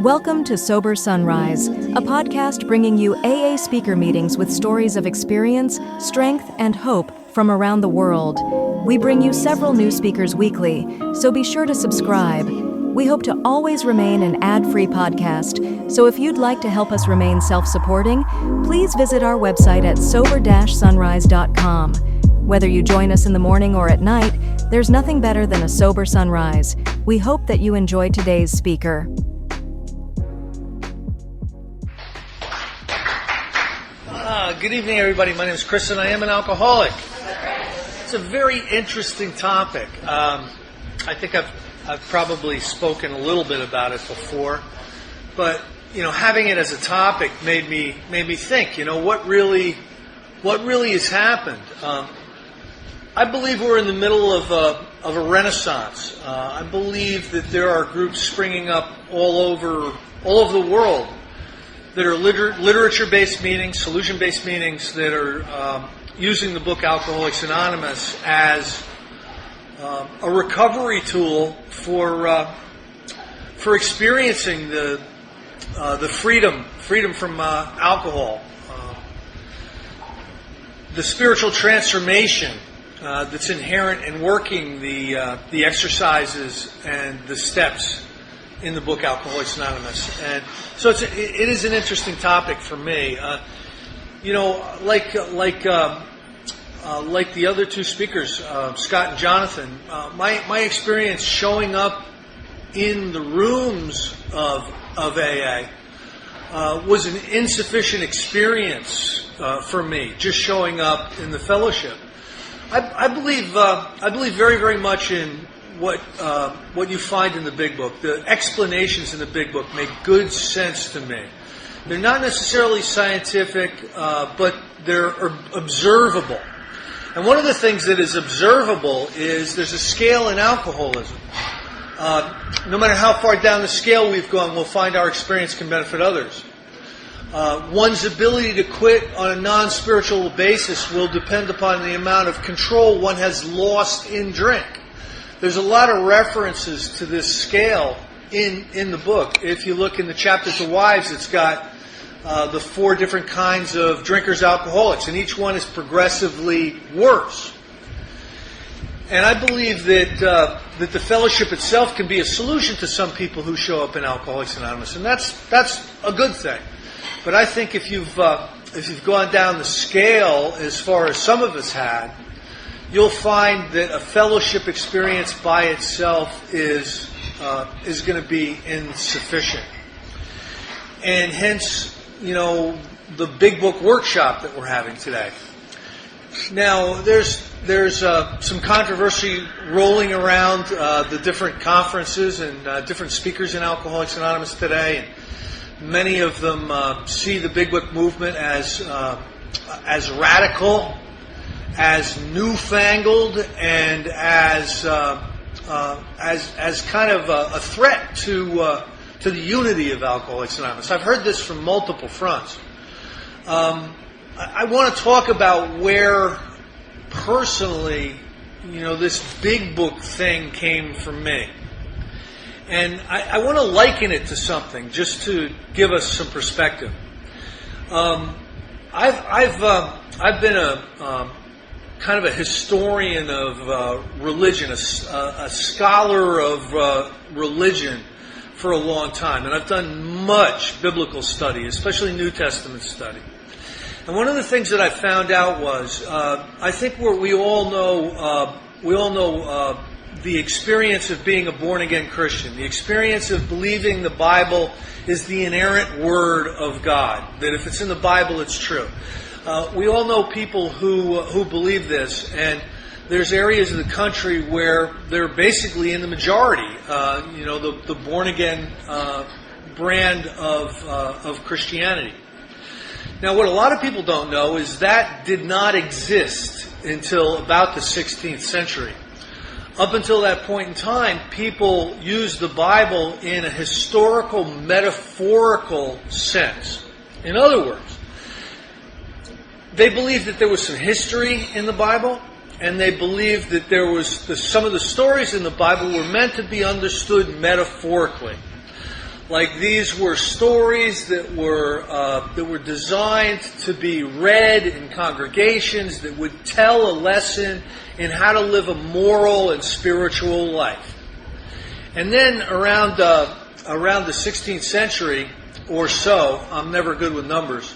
Welcome to Sober Sunrise, a podcast bringing you AA speaker meetings with stories of experience, strength, and hope from around the world. We bring you several new speakers weekly, so be sure to subscribe. We hope to always remain an ad-free podcast, so if you'd like to help us remain self-supporting, please visit our website at sober-sunrise.com. Whether you join us in the morning or at night, there's nothing better than a sober sunrise. We hope that you enjoy today's speaker. Good evening, everybody. My name is Chris, and I am an alcoholic. It's a very interesting topic. I think I've probably spoken a little bit about it before, but having it as a topic made me think. What really has happened. I believe we're in the middle of a renaissance. I believe that there are groups springing up all over the world that are literature-based meetings, solution-based meetings that are using the book Alcoholics Anonymous as a recovery tool for experiencing the freedom from alcohol, the spiritual transformation that's inherent in working the exercises and the steps in the book Alcoholics Anonymous. And so it is an interesting topic for me. Like the other two speakers, Scott and Jonathan, my experience showing up in the rooms of AA was an insufficient experience for me, just showing up in the fellowship. I believe very, very much in what you find in the Big Book. The explanations in the Big Book make good sense to me. They're not necessarily scientific, but they're observable. And one of the things that is observable is there's a scale in alcoholism. No matter how far down the scale we've gone, we'll find our experience can benefit others. One's ability to quit on a non-spiritual basis will depend upon the amount of control one has lost in drink. There's a lot of references to this scale in the book. If you look in the chapter to wives, it's got the 4 different kinds of drinkers, alcoholics, and each one is progressively worse. And I believe that the fellowship itself can be a solution to some people who show up in Alcoholics Anonymous, and that's a good thing. But I think if you've gone down the scale as far as some of us had, you'll find that a fellowship experience by itself is going to be insufficient. And hence, the Big Book Workshop that we're having today. Now, there's some controversy rolling around the different conferences and different speakers in Alcoholics Anonymous today. And many of them see the Big Book movement as radical, as newfangled, and as kind of a threat to the unity of Alcoholics Anonymous. I've heard this from multiple fronts. I want to talk about where personally, this Big Book thing came from me. And I want to liken it to something, just to give us some perspective. I've been a kind of a historian of religion, a scholar of religion for a long time, and I've done much biblical study, especially New Testament study. And one of the things that I found out was, I think we all know the experience of being a born-again Christian, the experience of believing the Bible is the inerrant Word of God, that if it's in the Bible, it's true. We all know people who believe this, and there's areas of the country where they're basically in the majority, the born-again brand of Christianity. Now, what a lot of people don't know is that did not exist until about the 16th century. Up until that point in time, people used the Bible in a historical, metaphorical sense. In other words, they believed that there was some history in the Bible, and they believed that there was some of the stories in the Bible were meant to be understood metaphorically. Like these were stories that were designed to be read in congregations that would tell a lesson in how to live a moral and spiritual life. And then around the 16th century or so, I'm never good with numbers,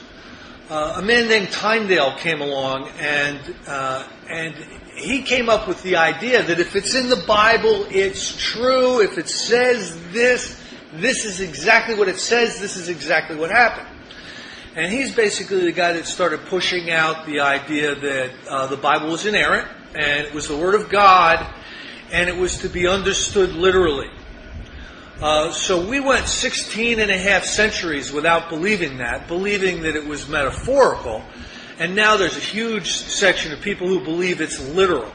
a man named Tyndale came along, and he came up with the idea that if it's in the Bible, it's true. If it says this is exactly what it says, this is exactly what happened. And he's basically the guy that started pushing out the idea that the Bible was inerrant, and it was the Word of God, and it was to be understood literally. So we went 16 and a half centuries without believing that it was metaphorical, and now there's a huge section of people who believe it's literal.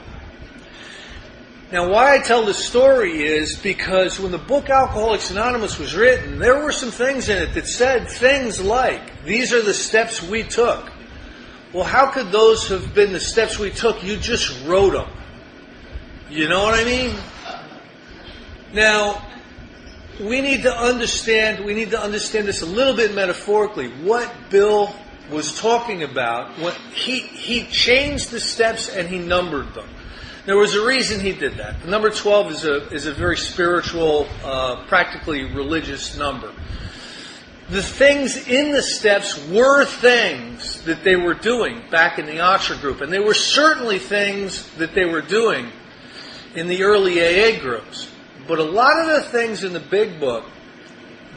Now, why I tell this story is because when the book Alcoholics Anonymous was written, there were some things in it that said things like, these are the steps we took. Well, how could those have been the steps we took? You just wrote them. You know what I mean? Now, we need to understand this a little bit metaphorically. What Bill was talking about, he changed the steps and he numbered them. There was a reason he did that. The number 12 is a very spiritual, practically religious number. The things in the steps were things that they were doing back in the Oxford group, and they were certainly things that they were doing in the early AA groups. But a lot of the things in the Big Book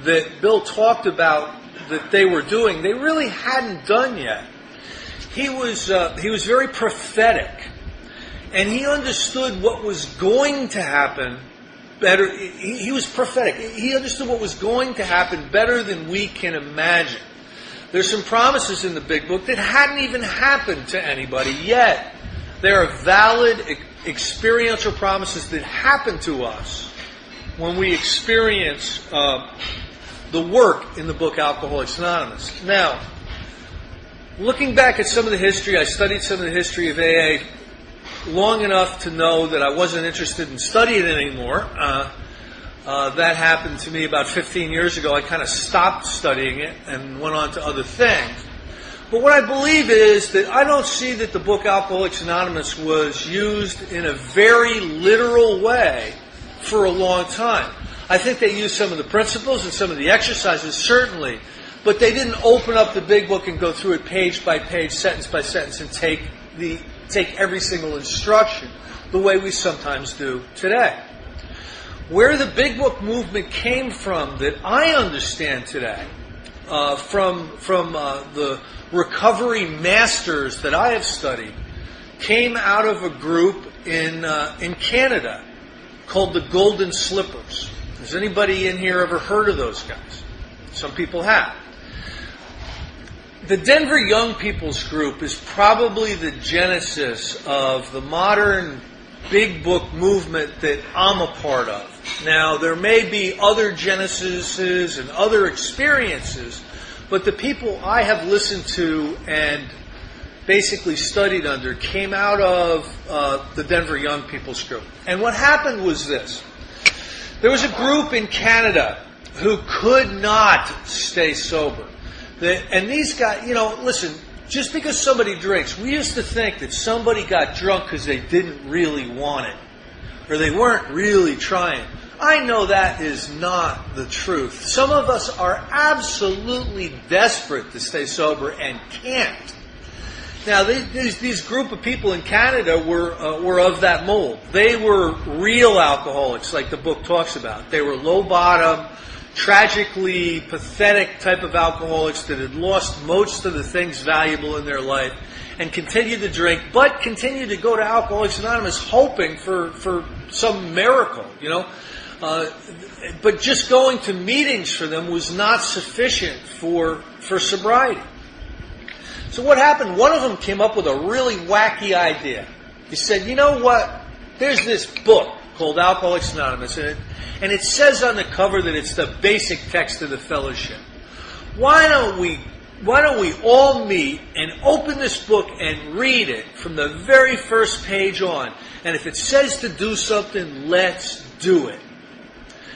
that Bill talked about that they were doing, they really hadn't done yet. He was very prophetic. And he understood what was going to happen better. He was prophetic. He understood what was going to happen better than we can imagine. There's some promises in the Big Book that hadn't even happened to anybody yet. There are valid experiential promises that happen to us when we experience the work in the book Alcoholics Anonymous. Now, looking back at some of the history, I studied some of the history of AA long enough to know that I wasn't interested in studying it anymore. That happened to me about 15 years ago. I kind of stopped studying it and went on to other things. But what I believe is that I don't see that the book Alcoholics Anonymous was used in a very literal way for a long time. I think they used some of the principles and some of the exercises, certainly, but they didn't open up the Big Book and go through it page by page, sentence by sentence, and take every single instruction the way we sometimes do today. Where the Big Book movement came from that I understand today, from the recovery masters that I have studied, came out of a group in Canada called the Golden Slippers. Has anybody in here ever heard of those guys? Some people have. The Denver Young People's Group is probably the genesis of the modern Big Book movement that I'm a part of. Now, there may be other genesis and other experiences, but the people I have listened to and basically studied under came out of the Denver Young People's Group. And what happened was this. There was a group in Canada who could not stay sober. And these guys, listen, just because somebody drinks, we used to think that somebody got drunk because they didn't really want it, or they weren't really trying. I know that is not the truth. Some of us are absolutely desperate to stay sober and can't. Now, these group of people in Canada were of that mold. They were real alcoholics, like the book talks about. They were low bottom, tragically pathetic type of alcoholics that had lost most of the things valuable in their life and continued to drink, but continued to go to Alcoholics Anonymous hoping for some miracle, But just going to meetings for them was not sufficient for sobriety. So what happened? One of them came up with a really wacky idea. He said, you know what? There's this book called Alcoholics Anonymous, and it says on the cover that it's the basic text of the fellowship. Why don't we why don't we all meet and open this book and read it from the very first page on? And if it says to do something, let's do it.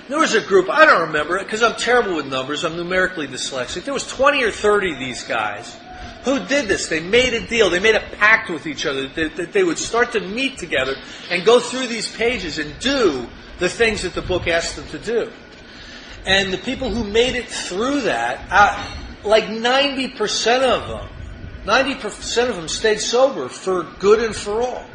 There was a group, I don't remember it because I'm terrible with numbers, I'm numerically dyslexic. There was 20 or 30 of these guys who did this. They made a deal, they made a pact with each other that they would start to meet together and go through these pages and do the things that the book asked them to do. And the people who made it through that, like 90% of them stayed sober for good and for all.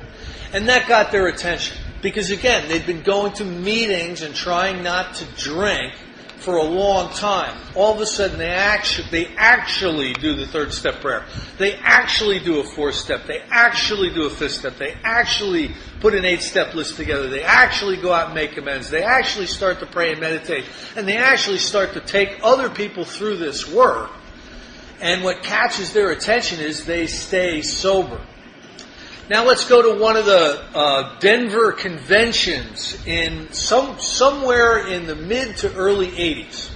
And that got their attention. Because again, they'd been going to meetings and trying not to drink for a long time. All of a sudden, they actually do the third step prayer. They actually do a fourth step. They actually do a fifth step. They actually put an 8-step list together. They actually go out and make amends. They actually start to pray and meditate. And they actually start to take other people through this work. And what catches their attention is they stay sober. Now let's go to one of the Denver conventions in somewhere in the mid to early 80s.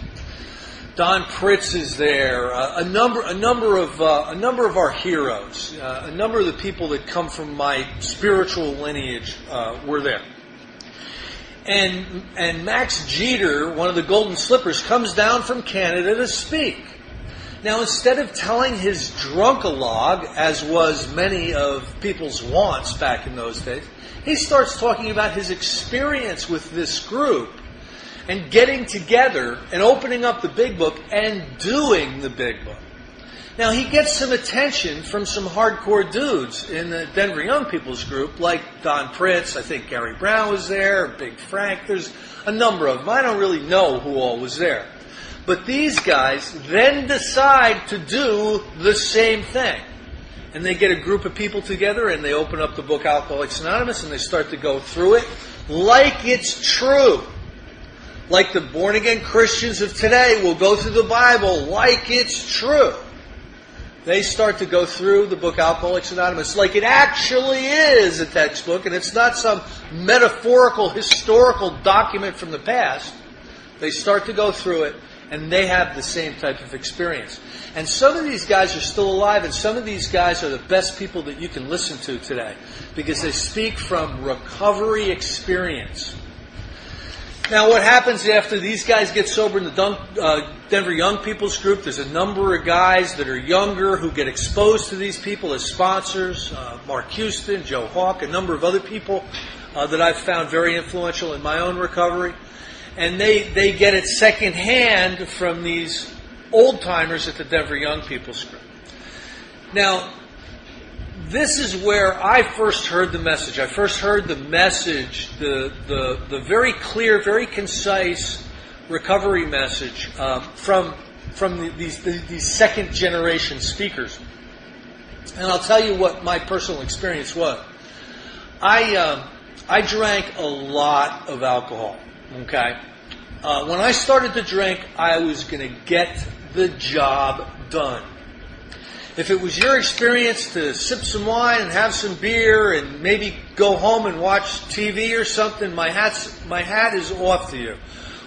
Don Pritz is there. A number of our heroes, a number of the people that come from my spiritual lineage were there. And Max Jeter, one of the Golden Slippers, comes down from Canada to speak. Now, instead of telling his drunkalogue, as was many of people's wants back in those days, he starts talking about his experience with this group and getting together and opening up the Big Book and doing the Big Book. Now, he gets some attention from some hardcore dudes in the Denver Young People's Group, like Don Pritz. I think Gary Brown was there, Big Frank. There's a number of them. I don't really know who all was there. But these guys then decide to do the same thing. And they get a group of people together and they open up the book Alcoholics Anonymous and they start to go through it like it's true. Like the born-again Christians of today will go through the Bible like it's true. They start to go through the book Alcoholics Anonymous like it actually is a textbook and it's not some metaphorical, historical document from the past. They start to go through it. And they have the same type of experience. And some of these guys are still alive, and some of these guys are the best people that you can listen to today because they speak from recovery experience. Now, what happens after these guys get sober in the Denver Young People's Group? There's a number of guys that are younger who get exposed to these people as sponsors. Mark Houston, Joe Hawk, a number of other people that I've found very influential in my own recovery. And they get it secondhand from these old-timers at the Denver Young People's Group. Now, this is where I first heard the message. I first heard the message, the very clear, very concise recovery message from these second-generation speakers. And I'll tell you what my personal experience was. I drank a lot of alcohol. Okay. When I started to drink, I was going to get the job done. If it was your experience to sip some wine and have some beer and maybe go home and watch TV or something, my hat is off to you.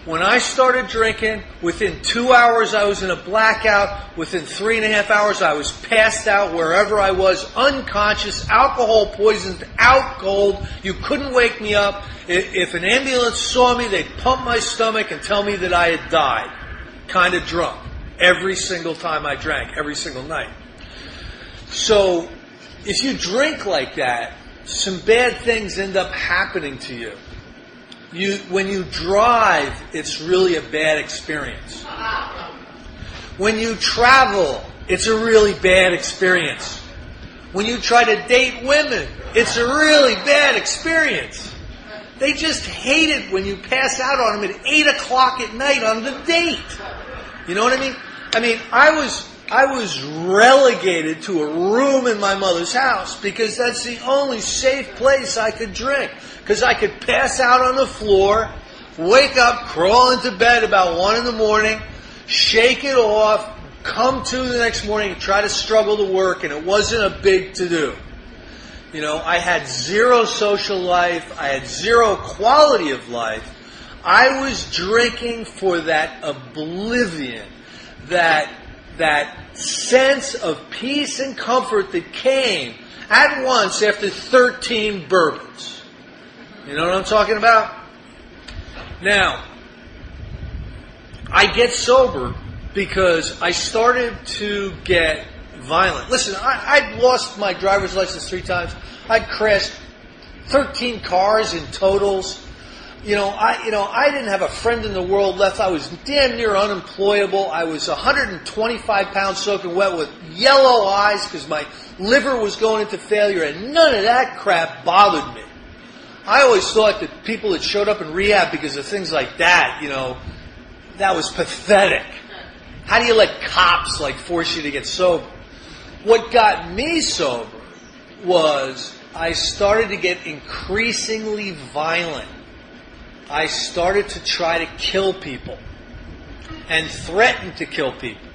When I started drinking, within 2 hours I was in a blackout. Within 3.5 hours I was passed out wherever I was, unconscious, alcohol poisoned, out cold. You couldn't wake me up. If an ambulance saw me, they'd pump my stomach and tell me that I had died. Kind of drunk. Every single time I drank, every single night. So, if you drink like that, some bad things end up happening to you. When you drive, it's really a bad experience. When you travel, it's a really bad experience. When you try to date women, it's a really bad experience. They just hate it when you pass out on them at 8 o'clock at night on the date. You know what I mean? I was relegated to a room in my mother's house because that's the only safe place I could drink. Because I could pass out on the floor, wake up, crawl into bed about 1 in the morning, shake it off, come to the next morning and try to struggle to work, and it wasn't a big to-do. You know, I had zero social life. I had zero quality of life. I was drinking for that oblivion, that that sense of peace and comfort that came at once after 13 bourbons. You know what I'm talking about? Now, I get sober because I started to get violent. Listen, I'd lost my driver's license 3 times. I'd crashed 13 cars in totals. I didn't have a friend in the world left. I was damn near unemployable. I was 125 pounds soaking wet with yellow eyes because my liver was going into failure, and none of that crap bothered me. I always thought that people that showed up in rehab because of things like that, that was pathetic. How do you let cops force you to get sober? What got me sober was I started to get increasingly violent. I started to try to kill people and threaten to kill people.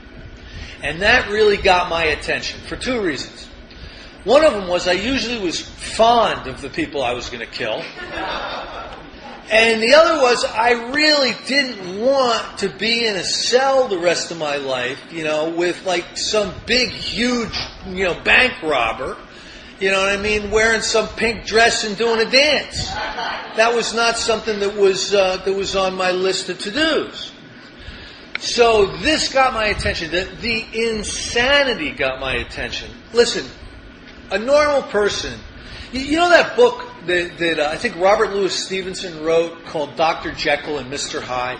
And that really got my attention for 2 reasons. One of them was I usually was fond of the people I was going to kill. And the other was I really didn't want to be in a cell the rest of my life, with some big, huge, bank robber. You know what I mean? Wearing some pink dress and doing a dance. That was not something that was on my list of to-dos. So this got my attention. The insanity got my attention. Listen, a normal person. You know that book that I think Robert Louis Stevenson wrote called Dr. Jekyll and Mr. Hyde?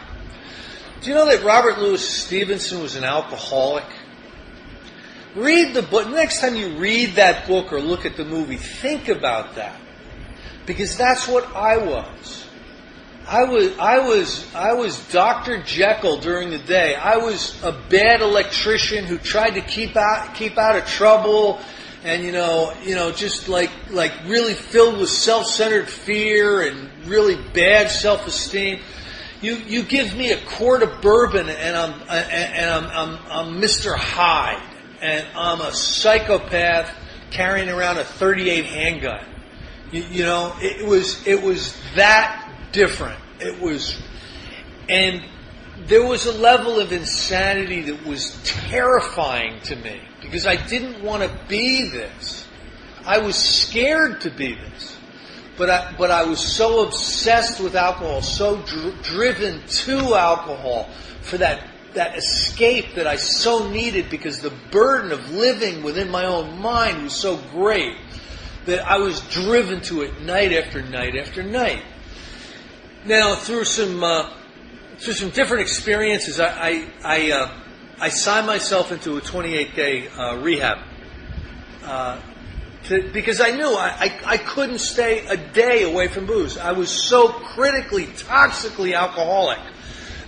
Do you know that Robert Louis Stevenson was an alcoholic? Read the book. Next time you read that book or look at the movie, think about that. Because that's what I was. I was Dr. Jekyll during the day. I was a bad electrician who tried to keep out of trouble, and just like really filled with self-centered fear and really bad self-esteem. You give me a quart of bourbon and I'm Mr. Hyde. And I'm a psychopath carrying around a .38 handgun. It was that different. And there was a level of insanity that was terrifying to me because I didn't want to be this. I was scared to be this, but I was so obsessed with alcohol, so driven to alcohol for that escape that I so needed because the burden of living within my own mind was so great that I was driven to it night after night after night. Now, through some different experiences, I signed myself into a 28-day rehab because I knew I couldn't stay a day away from booze. I was so critically, toxically alcoholic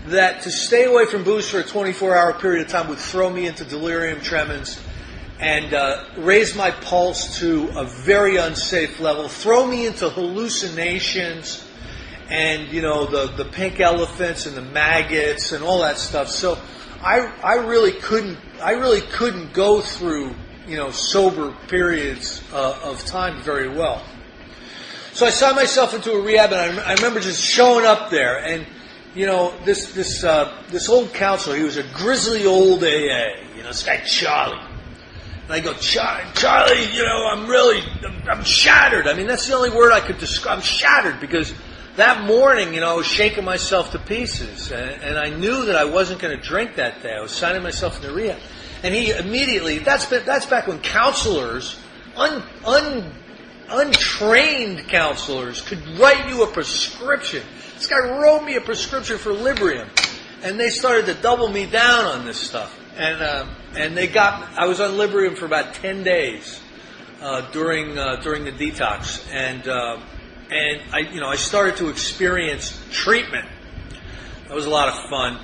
that to stay away from booze for a 24-hour period of time would throw me into delirium tremens and raise my pulse to a very unsafe level, throw me into hallucinations and, the pink elephants and the maggots and all that stuff. So I really couldn't go through, sober periods of time very well. So I signed myself into a rehab, and I remember just showing up there and this old counselor, he was a grizzly old AA, this guy Charlie. And I go, Charlie, I'm shattered. I mean, that's the only word I could describe. I'm shattered because that morning, I was shaking myself to pieces. And I knew that I wasn't going to drink that day. I was signing myself into rehab. And he immediately, that's back when counselors, untrained counselors could write you a prescription. This guy wrote me a prescription for Librium, and they started to double me down on this stuff. And I was on Librium for about 10 days during the detox, and I started to experience treatment. That was a lot of fun.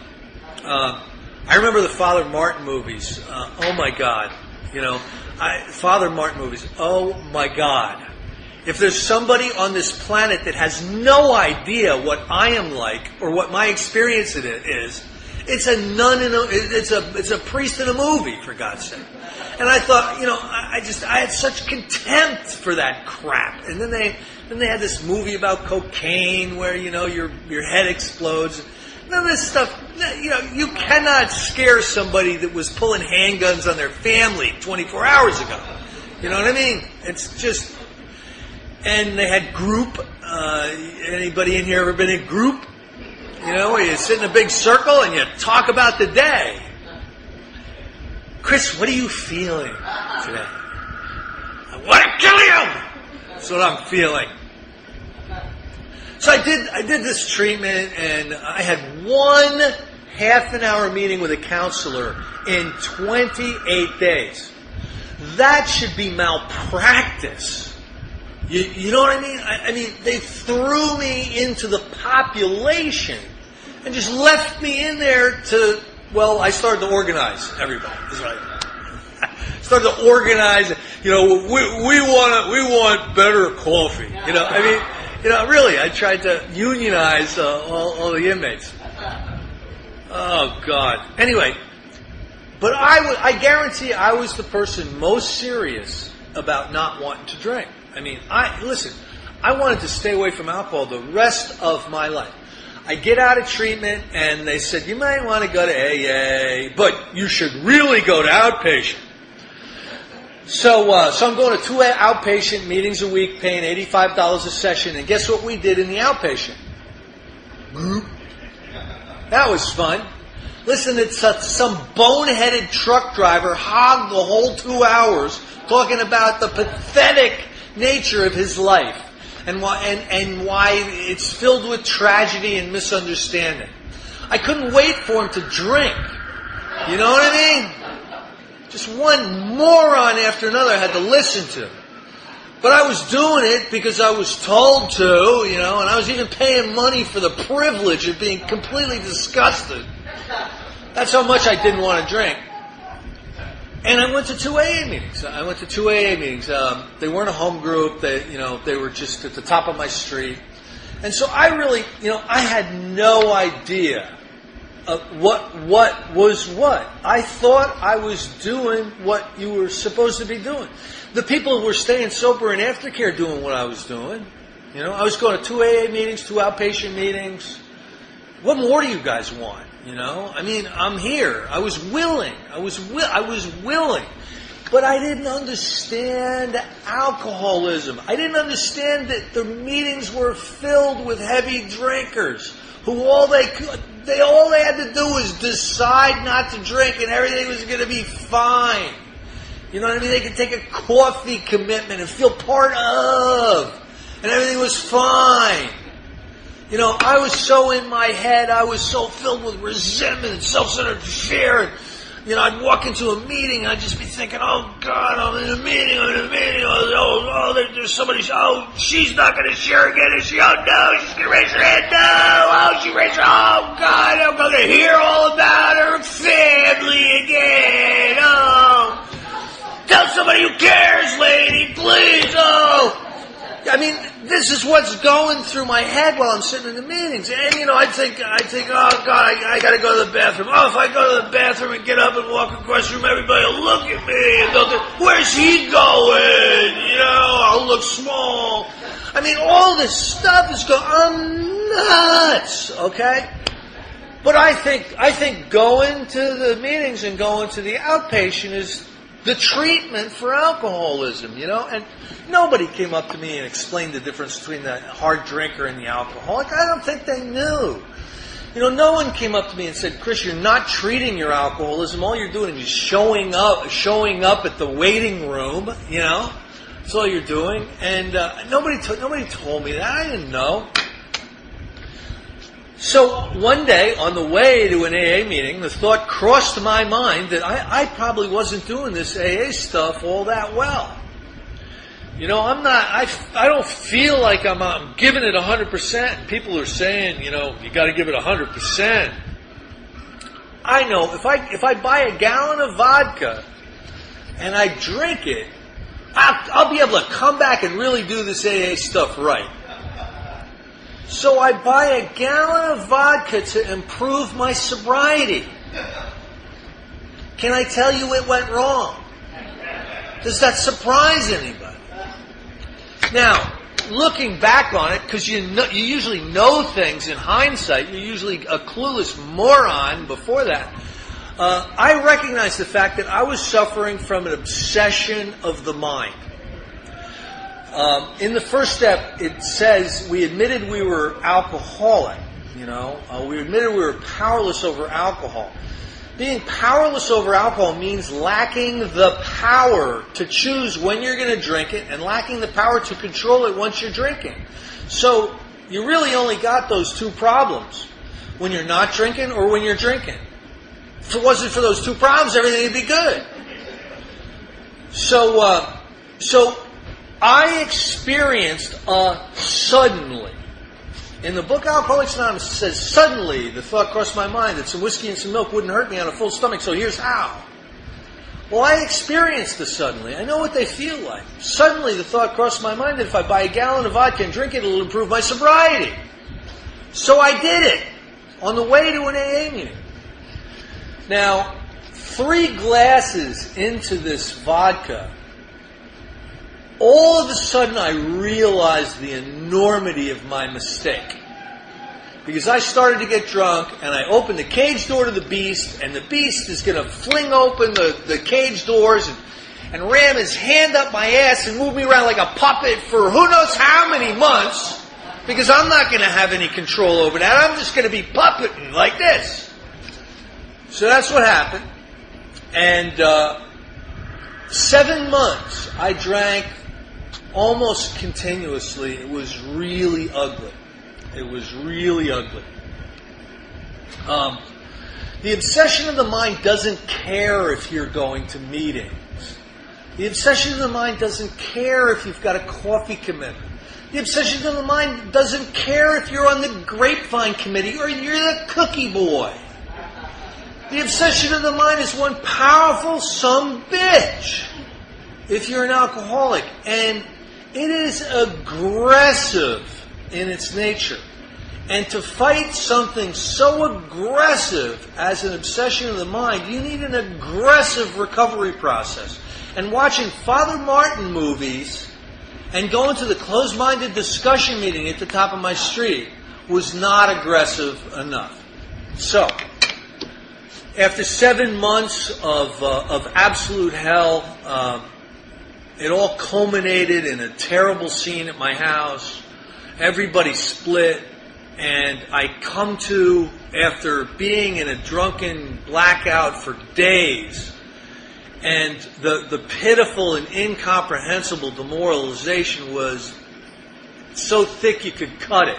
I remember the Father Martin movies. Oh my God, Father Martin movies. Oh my God. If there's somebody on this planet that has no idea what I am like or what my experience is, it's a nun it's a priest in a movie, for God's sake. And I thought, I had such contempt for that crap. And then they had this movie about cocaine where your head explodes. None of this stuff, you cannot scare somebody that was pulling handguns on their family 24 hours ago. You know what I mean? It's just, and they had group. Anybody in here ever been in group? Where you sit in a big circle and you talk about the day. Chris, what are you feeling today? I want to kill you! That's what I'm feeling. So I did this treatment, and I had one half-an-hour meeting with a counselor in 28 days. That should be malpractice. You know what I mean? I mean, they threw me into the population and just left me in there to, I started to organize everybody. That's right. I started to organize, we want better coffee. Really, I tried to unionize all the inmates. Oh, God. Anyway, but I guarantee I was the person most serious about not wanting to drink. I mean, I wanted to stay away from alcohol the rest of my life. I get out of treatment, and they said, you might want to go to AA, but you should really go to outpatient. So I'm going to 2 outpatient meetings a week, paying $85 a session, and guess what we did in the outpatient? Group. That was fun. Listen to some boneheaded truck driver hog the whole 2 hours talking about the pathetic nature of his life and why it's filled with tragedy and misunderstanding. I couldn't wait for him to drink. You know what I mean? Just one moron after another I had to listen to. But I was doing it because I was told to, and I was even paying money for the privilege of being completely disgusted. That's how much I didn't want to drink. And I went to 2 AA meetings. They weren't a home group. They were just at the top of my street. And so I really, I had no idea of what was what. I thought I was doing what you were supposed to be doing. The people who were staying sober in aftercare doing what I was doing. I was going to 2 AA meetings, 2 outpatient meetings. What more do you guys want? I'm here. I was willing. But I didn't understand alcoholism. I didn't understand that the meetings were filled with heavy drinkers who all they had to do was decide not to drink and everything was going to be fine. You know what I mean? They could take a coffee commitment and feel part of, and everything was fine. I was so in my head, I was so filled with resentment and self-centered fear. I'd walk into a meeting and I'd just be thinking, oh, God, I'm in a meeting. There's somebody, she's not going to share again, is she? Oh, no, she's going to raise her hand, no. She raised her, oh, God, I'm going to hear all about her family again, tell somebody who cares, lady, please, this is what's going through my head while I'm sitting in the meetings. And, I think, oh, God, I got to go to the bathroom. Oh, if I go to the bathroom and get up and walk across the room, everybody will look at me. And they'll think, where's he going? I'll look small. All this stuff is going, I'm nuts, okay? But I think going to the meetings and going to the outpatient is the treatment for alcoholism, and nobody came up to me and explained the difference between the hard drinker and the alcoholic. I don't think they knew. No one came up to me and said, Chris, you're not treating your alcoholism. All you're doing is showing up at the waiting room, That's all you're doing. And nobody told me that. I didn't know. So one day, on the way to an AA meeting, the thought crossed my mind that I probably wasn't doing this AA stuff all that well. I don't feel like I'm giving it 100%. People are saying, you got to give it 100%. I know if I buy a gallon of vodka and I drink it, I'll be able to come back and really do this AA stuff right. So I buy a gallon of vodka to improve my sobriety. Can I tell you it went wrong? Does that surprise anybody? Now, looking back on it, because you usually know things in hindsight, you're usually a clueless moron before that. I recognized the fact that I was suffering from an obsession of the mind. In the first step, it says we admitted we were alcoholic. We admitted we were powerless over alcohol. Being powerless over alcohol means lacking the power to choose when you're going to drink it and lacking the power to control it once you're drinking. So you really only got those two problems: when you're not drinking or when you're drinking. If it wasn't for those two problems, everything would be good. So I experienced suddenly. In the book Alcoholics Anonymous, it says, suddenly the thought crossed my mind that some whiskey and some milk wouldn't hurt me on a full stomach, so here's how. Well, I experienced the suddenly. I know what they feel like. Suddenly the thought crossed my mind that if I buy a gallon of vodka and drink it, it'll improve my sobriety. So I did it on the way to an AA meeting. Now, 3 glasses into this vodka, all of a sudden I realized the enormity of my mistake. Because I started to get drunk, and I opened the cage door to the beast, and the beast is going to fling open the cage doors and ram his hand up my ass and move me around like a puppet for who knows how many months, because I'm not going to have any control over that. I'm just going to be puppeting like this. So that's what happened. And 7 months I drank almost continuously. It was really ugly. It was really ugly. The obsession of the mind doesn't care if you're going to meetings. The obsession of the mind doesn't care if you've got a coffee commitment. The obsession of the mind doesn't care if you're on the grapevine committee or you're the cookie boy. The obsession of the mind is one powerful sumbitch if you're an alcoholic. And it is aggressive in its nature. And to fight something so aggressive as an obsession of the mind, you need an aggressive recovery process. And watching Father Martin movies and going to the closed-minded discussion meeting at the top of my street was not aggressive enough. So, after 7 months of absolute hell, it all culminated in a terrible scene at my house. Everybody split, and I come to, after being in a drunken blackout for days, and the pitiful and incomprehensible demoralization was so thick you could cut it.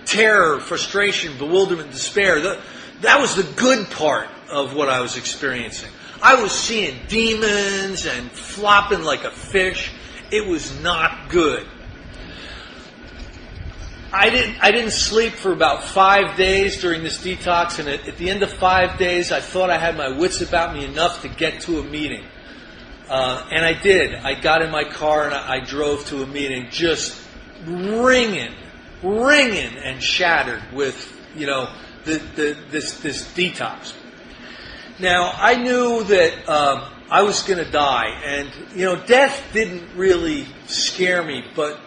Terror, frustration, bewilderment, despair. That was the good part of what I was experiencing. I was seeing demons and flopping like a fish. It was not good. I didn't sleep for about 5 days during this detox, and at the end of 5 days, I thought I had my wits about me enough to get to a meeting. And I did. I got in my car and I drove to a meeting, just ringing and shattered with, this detox. Now, I knew that I was going to die, and, death didn't really scare me, but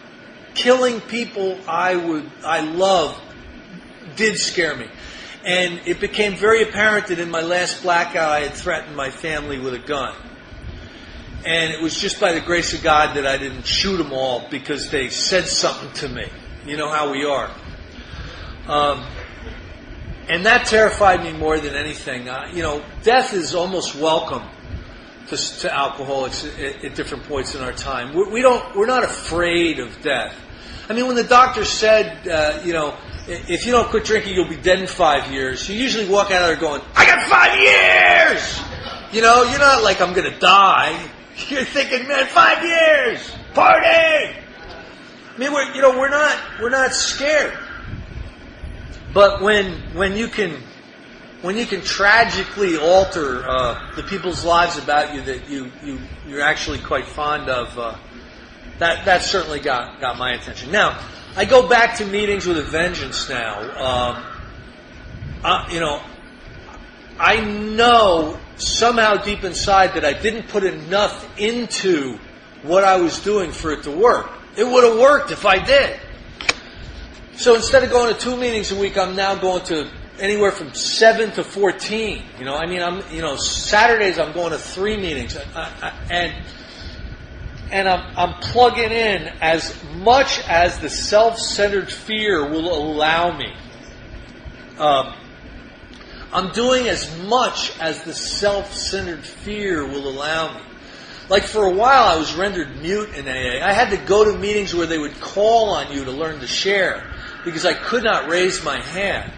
killing people I love did scare me. And it became very apparent that in my last blackout I had threatened my family with a gun. And it was just by the grace of God that I didn't shoot them all because they said something to me. You know how we are. And that terrified me more than anything. Death is almost welcome to alcoholics at different points in our time. We're not afraid of death. I mean, when the doctor said, if you don't quit drinking, you'll be dead in 5 years, you usually walk out of there going, I got 5 years! You're not like, I'm going to die. You're thinking, man, 5 years! Party! I mean, we're not scared. But when you can tragically alter the people's lives about you that you're actually quite fond of, that certainly got my attention. Now, I go back to meetings with a vengeance now. I know somehow deep inside that I didn't put enough into what I was doing for it to work. It would have worked if I did. So instead of going to 2 meetings a week, I'm now going to anywhere from 7 to 14. Saturdays I'm going to 3 meetings, and I'm plugging in as much as the self-centered fear will allow me. I'm doing as much as the self-centered fear will allow me. Like for a while I was rendered mute in AA. I had to go to meetings where they would call on you to learn to share because I could not raise my hand.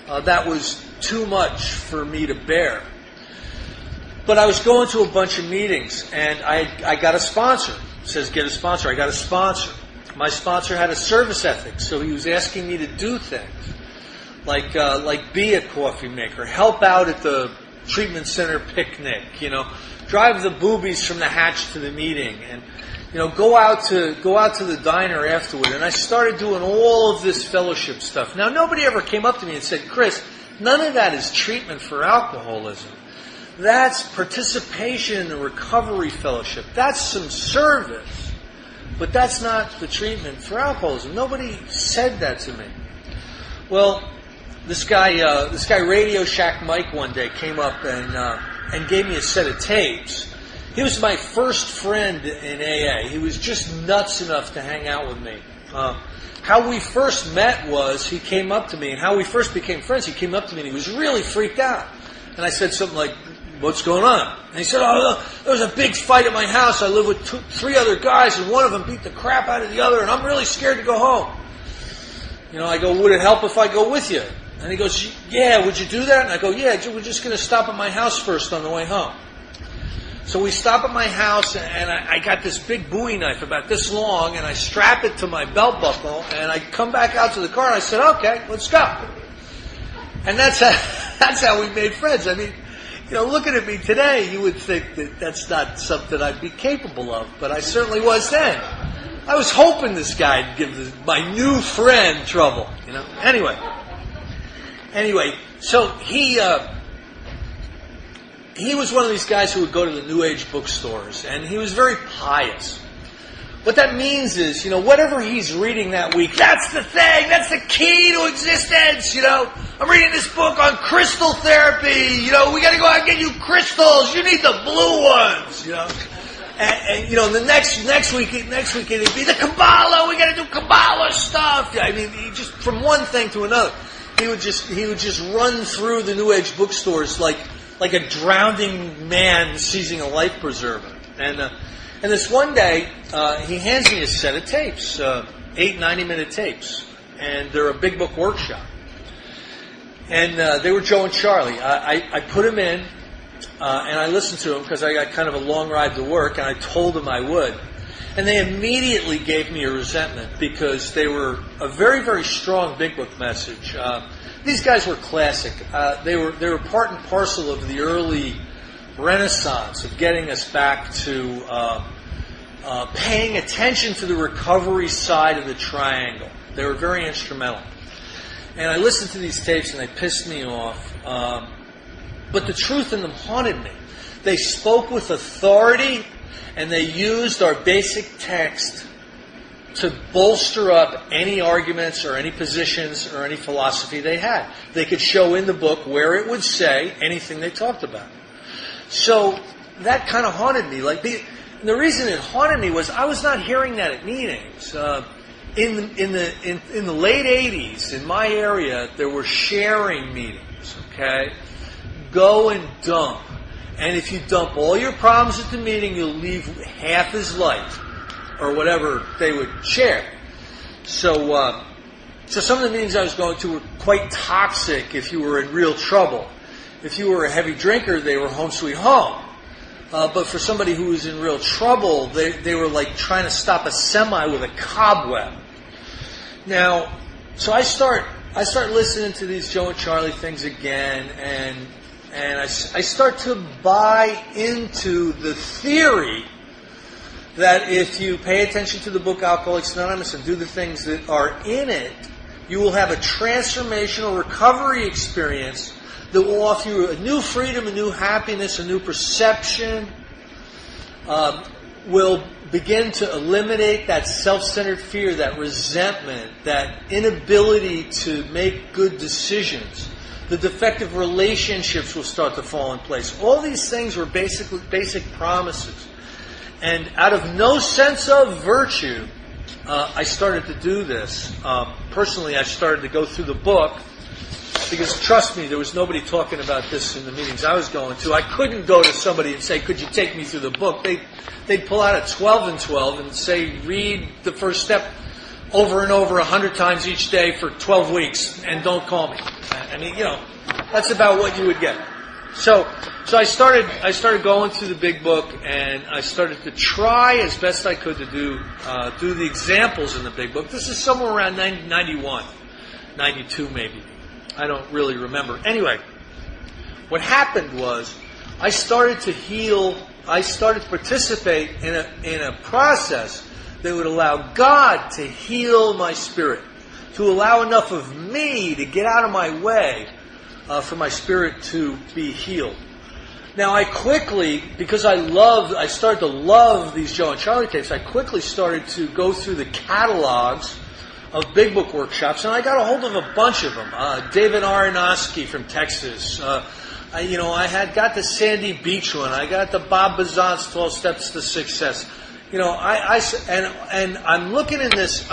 That was too much for me to bear. But I was going to a bunch of meetings, and I got a sponsor. It says, get a sponsor. I got a sponsor. My sponsor had a service ethic, so he was asking me to do things. Like be a coffee maker, help out at the treatment center picnic, drive the boobies from the hatch to the meeting, and go out to the diner afterward. And I started doing all of this fellowship stuff. Now, nobody ever came up to me and said, Chris, none of that is treatment for alcoholism. That's participation in the recovery fellowship. That's some service. But that's not the treatment for alcoholism. Nobody said that to me. Well, this guy Radio Shack Mike one day came up and gave me a set of tapes. He was my first friend in AA. He was just nuts enough to hang out with me. How we first met was he came up to me, and how we first became friends, he came up to me and he was really freaked out. And I said something like, what's going on? And he said, there was a big fight at my house. I live with 3 other guys, and one of them beat the crap out of the other, and I'm really scared to go home. I go, would it help if I go with you? And he goes, yeah, would you do that? And I go, yeah, we're just going to stop at my house first on the way home. So we stop at my house, and I got this big Bowie knife about this long, and I strap it to my belt buckle, and I come back out to the car, and I said, okay, let's go. And that's how we made friends. I mean, looking at me today, you would think that that's not something I'd be capable of, but I certainly was then. I was hoping this guy would give my new friend trouble, Anyway, so he was one of these guys who would go to the New Age bookstores, and he was very pious. What that means is, whatever he's reading that week, that's the thing, that's the key to existence, I'm reading this book on crystal therapy, we gotta go out and get you crystals, you need the blue ones, And the next week it'd be the Kabbalah, we gotta do Kabbalah stuff. I mean, he just, from one thing to another, he would just run through the New Age bookstores like a drowning man seizing a life preserver. And this one day, he hands me a set of tapes, 8 90-minute tapes, and they're a Big Book Workshop. And they were Joe and Charlie. I put them in, and I listened to them because I got kind of a long ride to work, and I told them I would. And they immediately gave me a resentment because they were a very, very strong Big Book message. These guys were classic. They were part and parcel of the early Renaissance of getting us back to paying attention to the recovery side of the triangle. They were very instrumental. And I listened to these tapes and they pissed me off. But the truth in them haunted me. They spoke with authority, and they used our basic text to bolster up any arguments or any positions or any philosophy they had. They could show in the book where it would say anything they talked about. So that kind of haunted me. The reason it haunted me was I was not hearing that at meetings. In the late 80s, in my area, there were sharing meetings. Okay, go and dump. And if you dump all your problems at the meeting, you'll leave half as light, or whatever they would share. So some of the meetings I was going to were quite toxic if you were in real trouble. If you were a heavy drinker, they were home sweet home. But for somebody who was in real trouble, they were like trying to stop a semi with a cobweb. Now, so I start listening to these Joe and Charlie things again, and I start to buy into the theory that if you pay attention to the book Alcoholics Anonymous and do the things that are in it, you will have a transformational recovery experience that will offer you a new freedom, a new happiness, a new perception, will begin to eliminate that self-centered fear, that resentment, that inability to make good decisions. The defective relationships will start to fall in place. All these things were basic promises. And out of no sense of virtue, I started to do this. Personally, I started to go through the book because, trust me, there was nobody talking about this in the meetings I was going to. I couldn't go to somebody and say, could you take me through the book? They'd pull out a 12 and 12 and say, read the first step over and over 100 times each day for 12 weeks and don't call me. I mean, that's about what you would get. So I started going through the big book, and I started to try as best I could to do the examples in the big book. This is somewhere around 91, 92 maybe. I don't really remember. Anyway, what happened was I started to heal. I started to participate in a process that would allow God to heal my spirit, to allow enough of me to get out of my way for my spirit to be healed. Now, I quickly, because I started to love these Joe and Charlie tapes, I quickly started to go through the catalogs of Big Book Workshops, and I got a hold of a bunch of them. David Aronofsky from Texas. I had got the Sandy Beach one. I got the Bob Bazant's 12 Steps to Success. I'm looking in this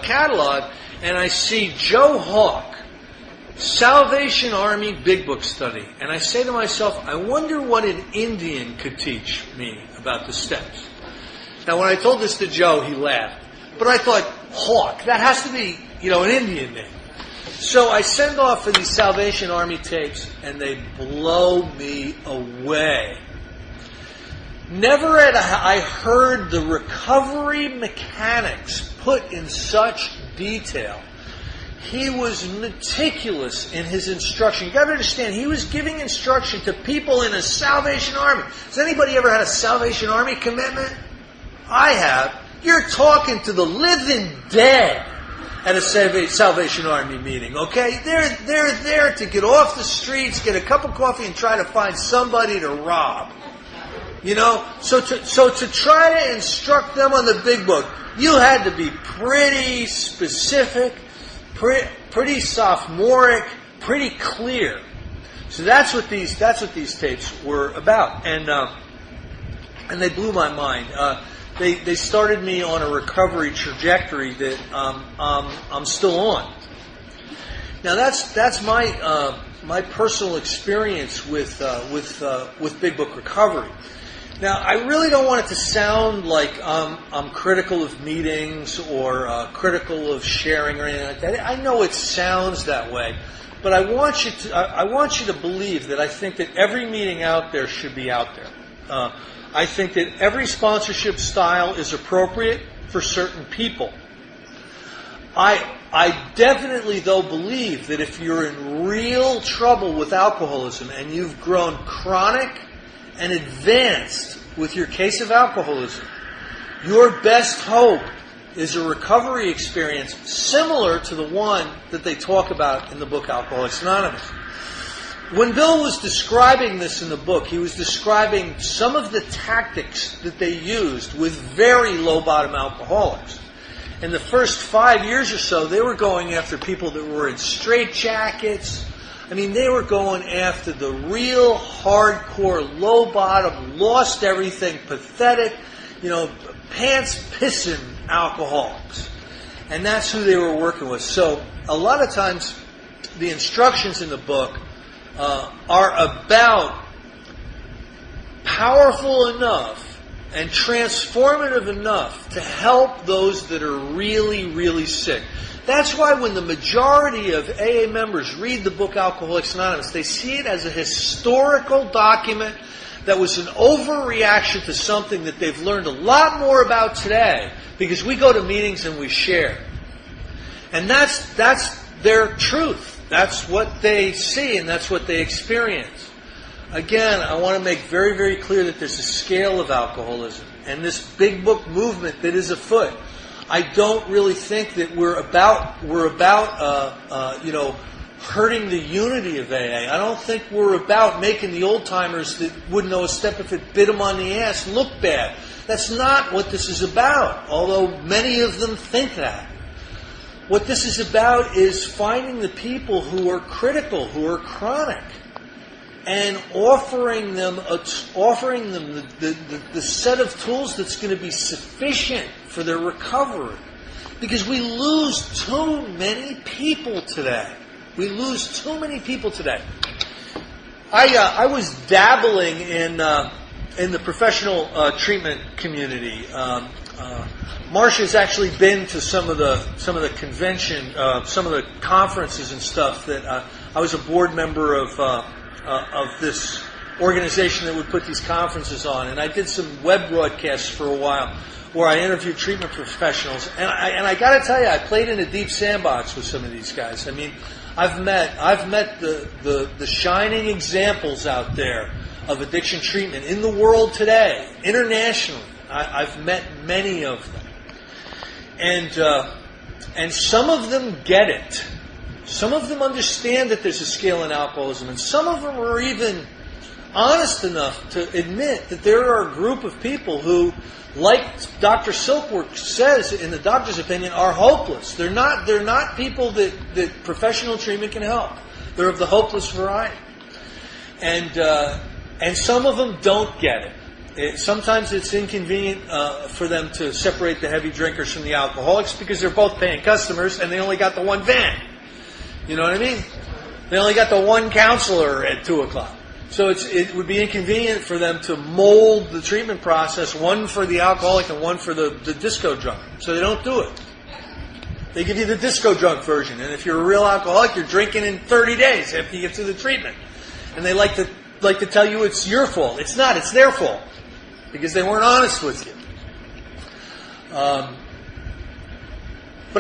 catalog, and I see Joe Hawk, Salvation Army Big Book Study, and I say to myself, I wonder what an Indian could teach me about the steps. Now, when I told this to Joe, he laughed. But I thought, Hawk, that has to be, an Indian name. So I send off for these Salvation Army tapes, and they blow me away. Never had I heard the recovery mechanics put in such detail. He was meticulous in his instruction. You got to understand, he was giving instruction to people in a Salvation Army. Has anybody ever had a Salvation Army commitment? I have. You're talking to the living dead at a Salvation Army meeting, okay? They're there to get off the streets, get a cup of coffee, and try to find somebody to rob. So to try to instruct them on the big book, you had to be pretty specific, pretty sophomoric, pretty clear. So that's what these tapes were about, and they blew my mind. They started me on a recovery trajectory that I'm still on. Now that's my personal experience with Big Book recovery. Now, I really don't want it to sound like I'm critical of meetings or critical of sharing or anything like that. I know it sounds that way, but I want you to believe that I think that every meeting out there should be out there. I think that every sponsorship style is appropriate for certain people. I definitely, though, believe that if you're in real trouble with alcoholism and you've grown chronic and advanced with your case of alcoholism, your best hope is a recovery experience similar to the one that they talk about in the book Alcoholics Anonymous. When Bill was describing this in the book, he was describing some of the tactics that they used with very low-bottom alcoholics. In the first 5 years or so, they were going after people that were in straitjackets. I mean, they were going after the real hardcore, low-bottom, lost everything, pathetic, pants-pissing alcoholics. And that's who they were working with. So a lot of times, the instructions in the book are about powerful enough and transformative enough to help those that are really, really sick. That's why when the majority of AA members read the book Alcoholics Anonymous, they see it as a historical document that was an overreaction to something that they've learned a lot more about today because we go to meetings and we share. And that's their truth. That's what they see and that's what they experience. Again, I want to make very, very clear that there's a scale of alcoholism and this big book movement that is afoot. I don't really think that we're about hurting the unity of AA. I don't think we're about making the old timers that wouldn't know a step if it bit them on the ass look bad. That's not what this is about, although many of them think that. What this is about is finding the people who are critical, who are chronic, and offering them the set of tools that's going to be sufficient for their recovery. Because we lose too many people today. I was dabbling in the professional treatment community. Marcia's actually been to some of the convention, some of the conferences and stuff that I was a board member of this organization that would put these conferences on, and I did some web broadcasts for a while where I interviewed treatment professionals, and I got to tell you, I played in a deep sandbox with some of these guys. I mean, I've met the shining examples out there of addiction treatment in the world today, internationally. I've met many of them. And some of them get it. Some of them understand that there's a scale in alcoholism, and some of them are even honest enough to admit that there are a group of people who, like Dr. Silkworth says, in the doctor's opinion, are hopeless. They're not people that professional treatment can help. They're of the hopeless variety. And some of them don't get it. Sometimes it's inconvenient for them to separate the heavy drinkers from the alcoholics because they're both paying customers and they only got the one van. You know what I mean? They only got the one counselor at 2 o'clock. So it would be inconvenient for them to mold the treatment process, one for the alcoholic and one for the disco drunk. So they don't do it. They give you the disco drunk version. And if you're a real alcoholic, you're drinking in 30 days after you get through the treatment. And they like to tell you it's your fault. It's not. It's their fault. Because they weren't honest with you. But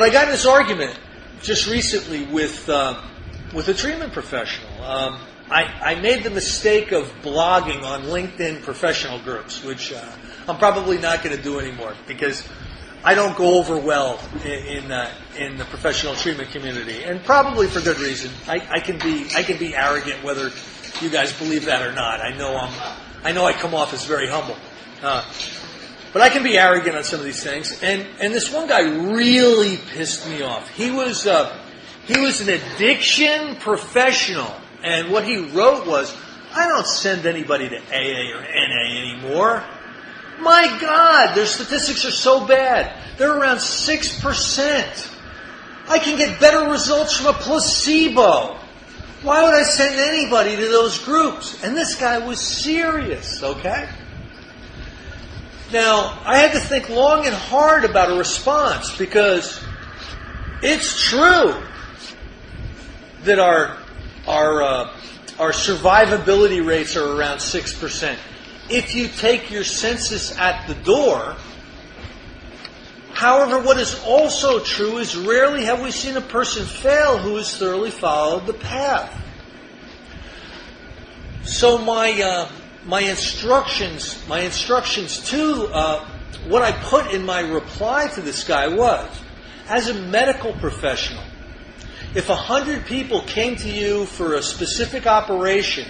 I got in this argument just recently with a treatment professional. I made the mistake of blogging on LinkedIn professional groups, which I'm probably not going to do anymore because I don't go over well in the professional treatment community, and probably for good reason. I can be arrogant, whether you guys believe that or not. I know I come off as very humble. But I can be arrogant on some of these things. And this one guy really pissed me off. He was an addiction professional. And what he wrote was, I don't send anybody to AA or NA anymore. My God, their statistics are so bad. They're around 6%. I can get better results from a placebo. Why would I send anybody to those groups? And this guy was serious, okay? Now, I had to think long and hard about a response because it's true that our survivability rates are around 6%. If you take your census at the door, however, what is also true is rarely have we seen a person fail who has thoroughly followed the path. So my instructions to what I put in my reply to this guy was, as a medical professional, if 100 people came to you for a specific operation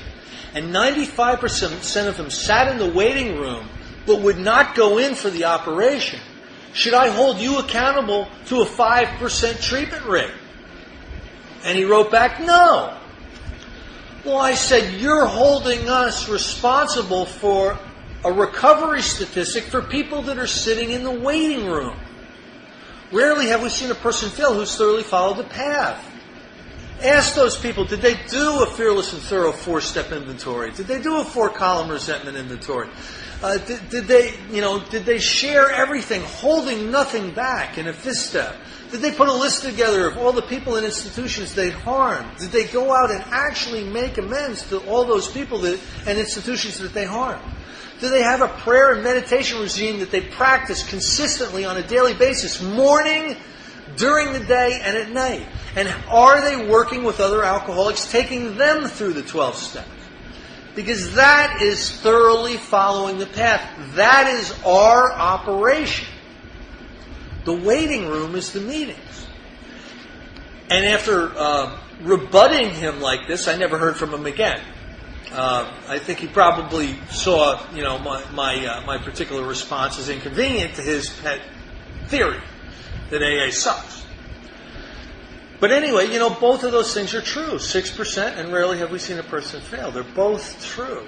and 95% of them sat in the waiting room but would not go in for the operation, should I hold you accountable to a 5% treatment rate? And he wrote back, no. Well, I said, you're holding us responsible for a recovery statistic for people that are sitting in the waiting room. Rarely have we seen a person fail who's thoroughly followed the path. Ask those people, did they do a fearless and thorough 4-step inventory? Did they do a 4-column resentment inventory? Did they share everything, holding nothing back in a 5th step? Did they put a list together of all the people and institutions they'd harmed? Did they go out and actually make amends to all those people and institutions that they harmed? Do they have a prayer and meditation regime that they practice consistently on a daily basis, morning, during the day, and at night? And are they working with other alcoholics, taking them through the 12 steps? Because that is thoroughly following the path. That is our operation. The waiting room is the meetings. And after rebutting him like this, I never heard from him again. I think he probably saw, my particular response as inconvenient to his pet theory that AA sucks. But anyway, both of those things are true. 6%, and rarely have we seen a person fail. They're both true.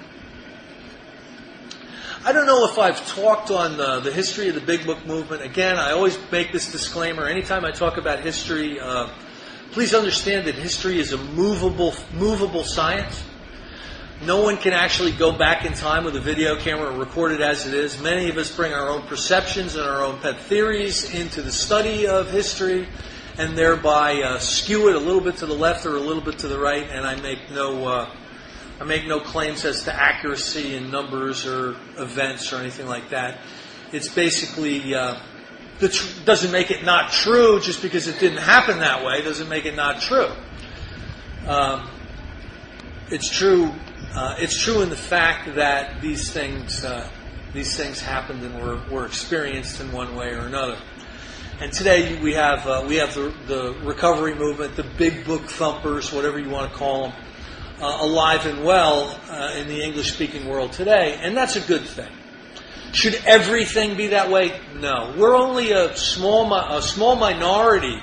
I don't know if I've talked on the history of the Big Book movement. Again, I always make this disclaimer. Anytime I talk about history, please understand that history is a movable science. No one can actually go back in time with a video camera and record it as it is. Many of us bring our own perceptions and our own pet theories into the study of history, and thereby skew it a little bit to the left or a little bit to the right. And I make no claims as to accuracy in numbers or events or anything like that. It's basically doesn't make it not true just because it didn't happen that way. Doesn't make it not true. It's true. It's true in the fact that these things happened and were experienced in one way or another. And today we have the recovery movement, the big book thumpers, whatever you want to call them, alive and well in the English-speaking world today, and that's a good thing. Should everything be that way? No. We're only a small minority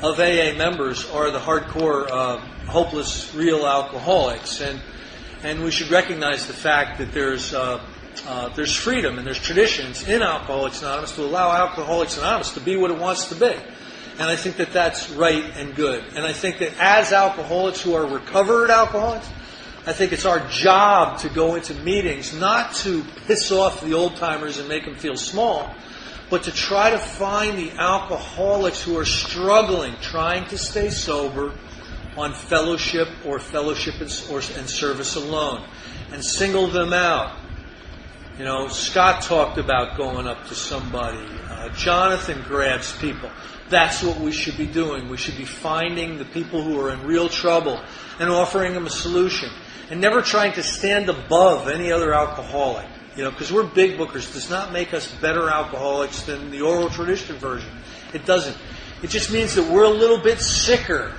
of AA members are the hardcore, hopeless, real alcoholics, and we should recognize the fact that there's freedom and there's traditions in Alcoholics Anonymous to allow Alcoholics Anonymous to be what it wants to be. And I think that that's right and good. And I think that as alcoholics who are recovered alcoholics, I think it's our job to go into meetings not to piss off the old-timers and make them feel small, but to try to find the alcoholics who are struggling, trying to stay sober on fellowship and service alone, and single them out. Scott talked about going up to somebody. Jonathan grabs people. That's what we should be doing. We should be finding the people who are in real trouble and offering them a solution, and never trying to stand above any other alcoholic. Because we're big bookers does not make us better alcoholics than the oral tradition version. It doesn't. It just means that we're a little bit sicker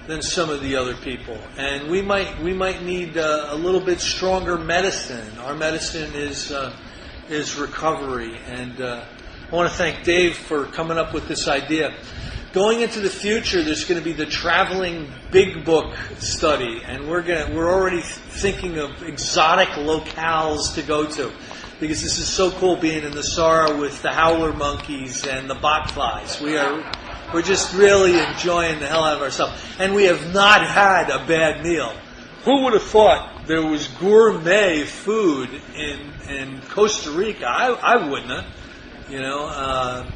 than some of the other people, and we might need a little bit stronger medicine. Our medicine is recovery, and I want to thank Dave for coming up with this idea. Going into the future, there's going to be the traveling big book study, and we're already thinking of exotic locales to go to, because this is so cool being in Nosara with the howler monkeys and the botflies. We're just really enjoying the hell out of ourselves. And we have not had a bad meal. Who would have thought there was gourmet food in Costa Rica? I wouldn't have,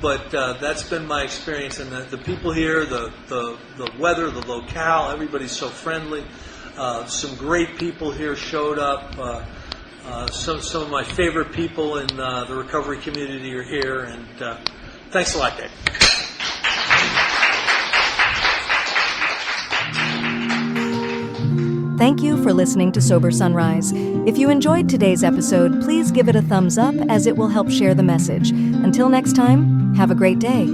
but that's been my experience. And the people here, the weather, the locale, everybody's so friendly. Some great people here showed up. Some of my favorite people in the recovery community are here. And thanks a lot, Dave. Thank you for listening to Sober Sunrise. If you enjoyed today's episode, please give it a thumbs up as it will help share the message. Until next time, have a great day.